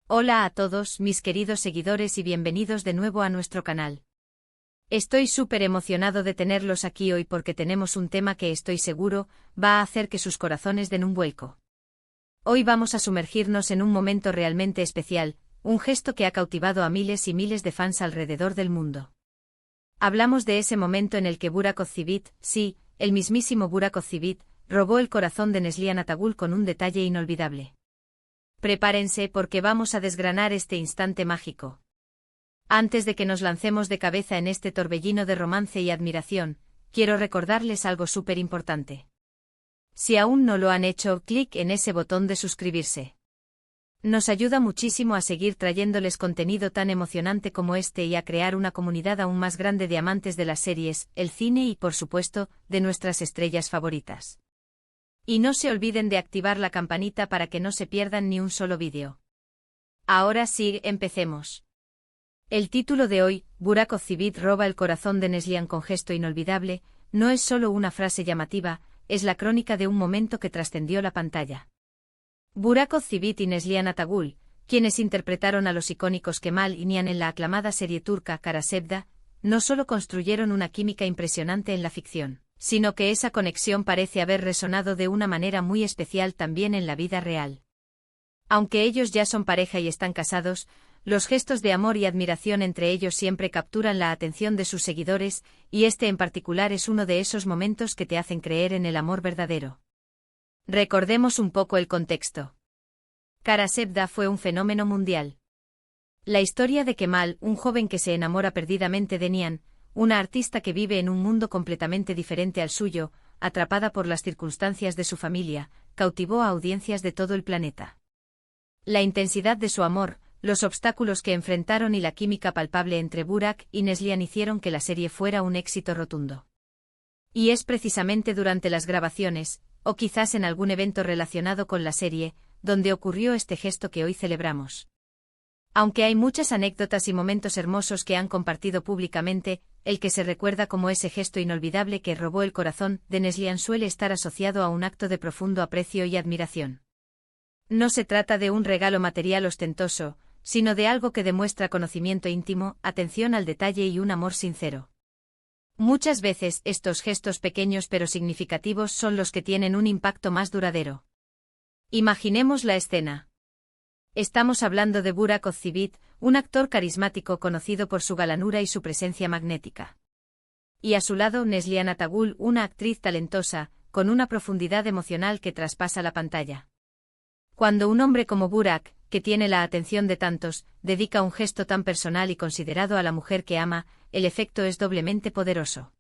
Hola a todos mis queridos seguidores y bienvenidos de nuevo a nuestro canal. Estoy súper emocionado de tenerlos aquí hoy porque tenemos un tema que estoy seguro va a hacer que sus corazones den un vuelco. Hoy vamos a sumergirnos en un momento realmente especial, un gesto que ha cautivado a miles y miles de fans alrededor del mundo. Hablamos de ese momento en el que Burak Ozçivit, sí, el mismísimo Burak Ozçivit, robó el corazón de Neslihan Atagül con un detalle inolvidable. Prepárense porque vamos a desgranar este instante mágico. Antes de que nos lancemos de cabeza en este torbellino de romance y admiración, quiero recordarles algo súper importante. Si aún no lo han hecho, clic en ese botón de suscribirse. Nos ayuda muchísimo a seguir trayéndoles contenido tan emocionante como este y a crear una comunidad aún más grande de amantes de las series, el cine y, por supuesto, de nuestras estrellas favoritas. Y no se olviden de activar la campanita para que no se pierdan ni un solo vídeo. Ahora sí, empecemos. El título de hoy, Burak Ozçivit roba el corazón de Neslihan con gesto inolvidable, no es solo una frase llamativa, es la crónica de un momento que trascendió la pantalla. Burak Ozçivit y Neslihan Atagül, quienes interpretaron a los icónicos Kemal y Nihan en la aclamada serie turca Kara Sevda, no solo construyeron una química impresionante en la ficción, sino que esa conexión parece haber resonado de una manera muy especial también en la vida real. Aunque ellos ya son pareja y están casados, los gestos de amor y admiración entre ellos siempre capturan la atención de sus seguidores, y este en particular es uno de esos momentos que te hacen creer en el amor verdadero. Recordemos un poco el contexto. Kara Sevda fue un fenómeno mundial. La historia de Kemal, un joven que se enamora perdidamente de Nihan, una artista que vive en un mundo completamente diferente al suyo, atrapada por las circunstancias de su familia, cautivó a audiencias de todo el planeta. La intensidad de su amor, los obstáculos que enfrentaron y la química palpable entre Burak y Neslihan hicieron que la serie fuera un éxito rotundo. Y es precisamente durante las grabaciones, o quizás en algún evento relacionado con la serie, donde ocurrió este gesto que hoy celebramos. Aunque hay muchas anécdotas y momentos hermosos que han compartido públicamente, el que se recuerda como ese gesto inolvidable que robó el corazón de Neslihan suele estar asociado a un acto de profundo aprecio y admiración. No se trata de un regalo material ostentoso, sino de algo que demuestra conocimiento íntimo, atención al detalle y un amor sincero. Muchas veces estos gestos pequeños pero significativos son los que tienen un impacto más duradero. Imaginemos la escena. Estamos hablando de Burak Ozçivit, un actor carismático conocido por su galanura y su presencia magnética. Y a su lado Neslihan Atagül, una actriz talentosa, con una profundidad emocional que traspasa la pantalla. Cuando un hombre como Burak, que tiene la atención de tantos, dedica un gesto tan personal y considerado a la mujer que ama, el efecto es doblemente poderoso.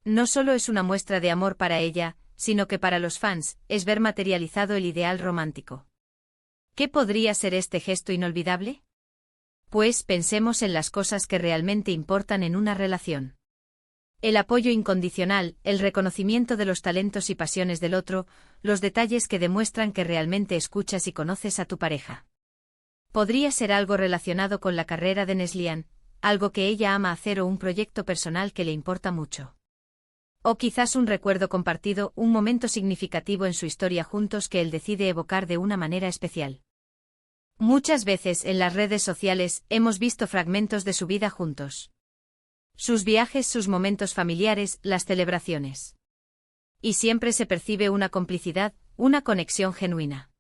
No solo es una muestra de amor para ella, sino que para los fans, es ver materializado el ideal romántico. ¿Qué podría ser este gesto inolvidable? Pues pensemos en las cosas que realmente importan en una relación. El apoyo incondicional, el reconocimiento de los talentos y pasiones del otro, los detalles que demuestran que realmente escuchas y conoces a tu pareja. Podría ser algo relacionado con la carrera de Neslihan, algo que ella ama hacer o un proyecto personal que le importa mucho. O quizás un recuerdo compartido, un momento significativo en su historia juntos que él decide evocar de una manera especial. Muchas veces en las redes sociales hemos visto fragmentos de su vida juntos. Sus viajes, sus momentos familiares, las celebraciones. Y siempre se percibe una complicidad, una conexión genuina.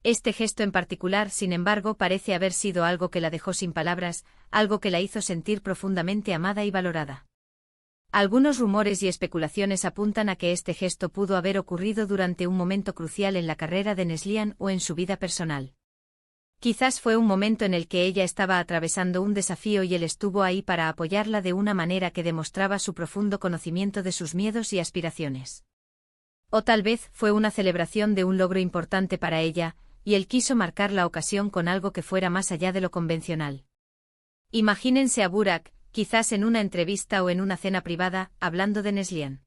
Este gesto en particular, sin embargo, parece haber sido algo que la dejó sin palabras, algo que la hizo sentir profundamente amada y valorada. Algunos rumores y especulaciones apuntan a que este gesto pudo haber ocurrido durante un momento crucial en la carrera de Neslihan o en su vida personal. Quizás fue un momento en el que ella estaba atravesando un desafío y él estuvo ahí para apoyarla de una manera que demostraba su profundo conocimiento de sus miedos y aspiraciones. O tal vez fue una celebración de un logro importante para ella, y él quiso marcar la ocasión con algo que fuera más allá de lo convencional. Imagínense a Burak, quizás en una entrevista o en una cena privada, hablando de Neslihan.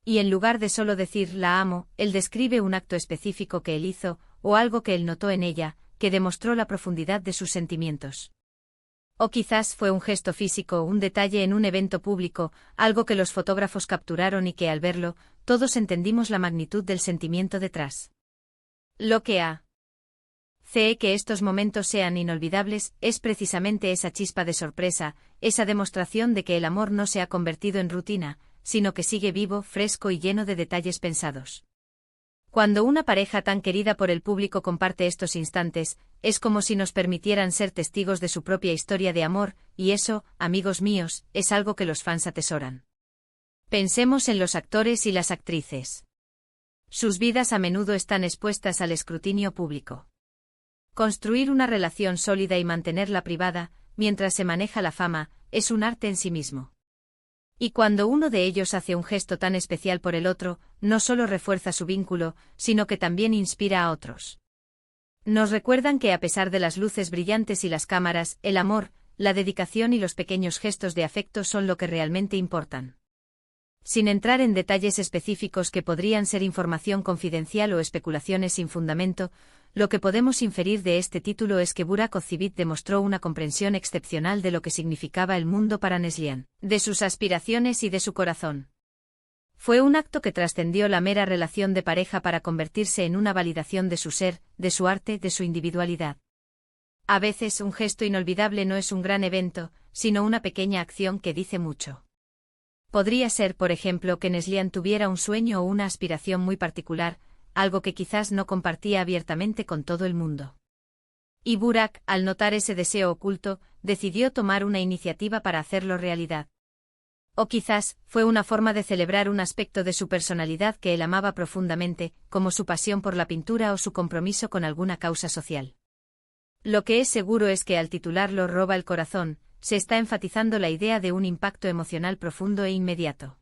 Y en lugar de solo decir «la amo», él describe un acto específico que él hizo, o algo que él notó en ella, que demostró la profundidad de sus sentimientos. O quizás fue un gesto físico, un detalle en un evento público, algo que los fotógrafos capturaron y que al verlo, todos entendimos la magnitud del sentimiento detrás. Lo que ha Que estos momentos sean inolvidables es precisamente esa chispa de sorpresa, esa demostración de que el amor no se ha convertido en rutina, sino que sigue vivo, fresco y lleno de detalles pensados. Cuando una pareja tan querida por el público comparte estos instantes, es como si nos permitieran ser testigos de su propia historia de amor, y eso, amigos míos, es algo que los fans atesoran. Pensemos en los actores y las actrices. Sus vidas a menudo están expuestas al escrutinio público. Construir una relación sólida y mantenerla privada, mientras se maneja la fama, es un arte en sí mismo. Y cuando uno de ellos hace un gesto tan especial por el otro, no solo refuerza su vínculo, sino que también inspira a otros. Nos recuerdan que a pesar de las luces brillantes y las cámaras, el amor, la dedicación y los pequeños gestos de afecto son lo que realmente importan. Sin entrar en detalles específicos que podrían ser información confidencial o especulaciones sin fundamento, lo que podemos inferir de este título es que Burak Ozceğit demostró una comprensión excepcional de lo que significaba el mundo para Neslihan, de sus aspiraciones y de su corazón. Fue un acto que trascendió la mera relación de pareja para convertirse en una validación de su ser, de su arte, de su individualidad. A veces un gesto inolvidable no es un gran evento, sino una pequeña acción que dice mucho. Podría ser, por ejemplo, que Neslihan tuviera un sueño o una aspiración muy particular, algo que quizás no compartía abiertamente con todo el mundo. Y Burak, al notar ese deseo oculto, decidió tomar una iniciativa para hacerlo realidad. O quizás, fue una forma de celebrar un aspecto de su personalidad que él amaba profundamente, como su pasión por la pintura o su compromiso con alguna causa social. Lo que es seguro es que al titularlo Roba el corazón, se está enfatizando la idea de un impacto emocional profundo e inmediato.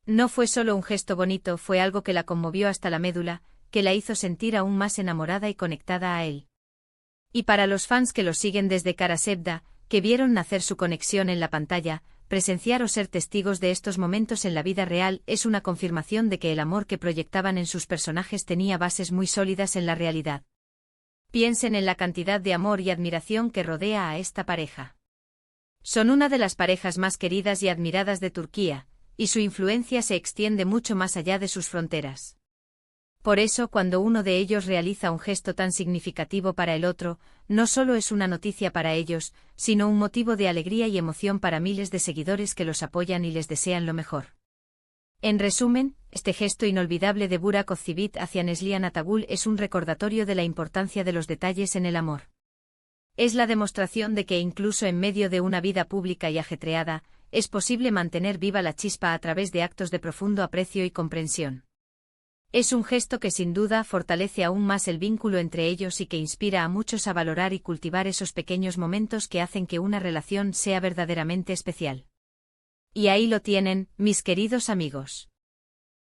No fue solo un gesto bonito, fue algo que la conmovió hasta la médula, que la hizo sentir aún más enamorada y conectada a él. Y para los fans que lo siguen desde Karasevda, que vieron nacer su conexión en la pantalla, presenciar o ser testigos de estos momentos en la vida real es una confirmación de que el amor que proyectaban en sus personajes tenía bases muy sólidas en la realidad. Piensen en la cantidad de amor y admiración que rodea a esta pareja. Son una de las parejas más queridas y admiradas de Turquía, y su influencia se extiende mucho más allá de sus fronteras. Por eso, cuando uno de ellos realiza un gesto tan significativo para el otro, no solo es una noticia para ellos, sino un motivo de alegría y emoción para miles de seguidores que los apoyan y les desean lo mejor. En resumen, este gesto inolvidable de Burak Ozceğit hacia Neslihan Atagül es un recordatorio de la importancia de los detalles en el amor. Es la demostración de que incluso en medio de una vida pública y ajetreada, es posible mantener viva la chispa a través de actos de profundo aprecio y comprensión. Es un gesto que sin duda fortalece aún más el vínculo entre ellos y que inspira a muchos a valorar y cultivar esos pequeños momentos que hacen que una relación sea verdaderamente especial. Y ahí lo tienen, mis queridos amigos.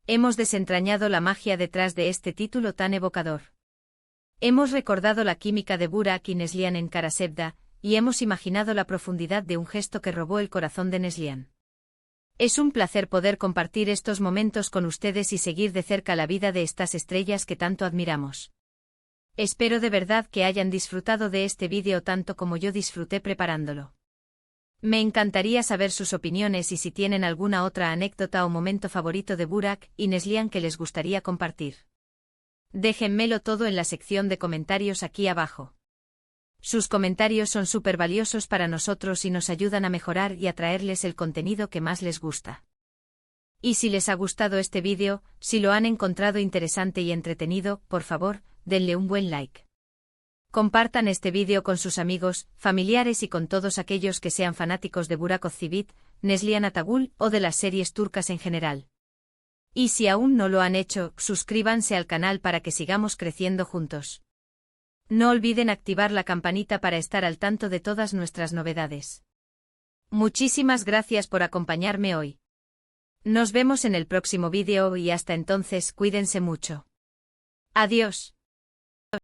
Hemos desentrañado la magia detrás de este título tan evocador. Hemos recordado la química de Burak y Neslihan en Karasevda, y hemos imaginado la profundidad de un gesto que robó el corazón de Neslihan. Es un placer poder compartir estos momentos con ustedes y seguir de cerca la vida de estas estrellas que tanto admiramos. Espero de verdad que hayan disfrutado de este vídeo tanto como yo disfruté preparándolo. Me encantaría saber sus opiniones y si tienen alguna otra anécdota o momento favorito de Burak y Neslihan que les gustaría compartir. Déjenmelo todo en la sección de comentarios aquí abajo. Sus comentarios son súper valiosos para nosotros y nos ayudan a mejorar y a traerles el contenido que más les gusta. Y si les ha gustado este vídeo, si lo han encontrado interesante y entretenido, por favor, denle un buen like. Compartan este vídeo con sus amigos, familiares y con todos aquellos que sean fanáticos de Burak Ozceğit, Neslihan Atagül o de las series turcas en general. Y si aún no lo han hecho, suscríbanse al canal para que sigamos creciendo juntos. No olviden activar la campanita para estar al tanto de todas nuestras novedades. Muchísimas gracias por acompañarme hoy. Nos vemos en el próximo vídeo y hasta entonces cuídense mucho. Adiós.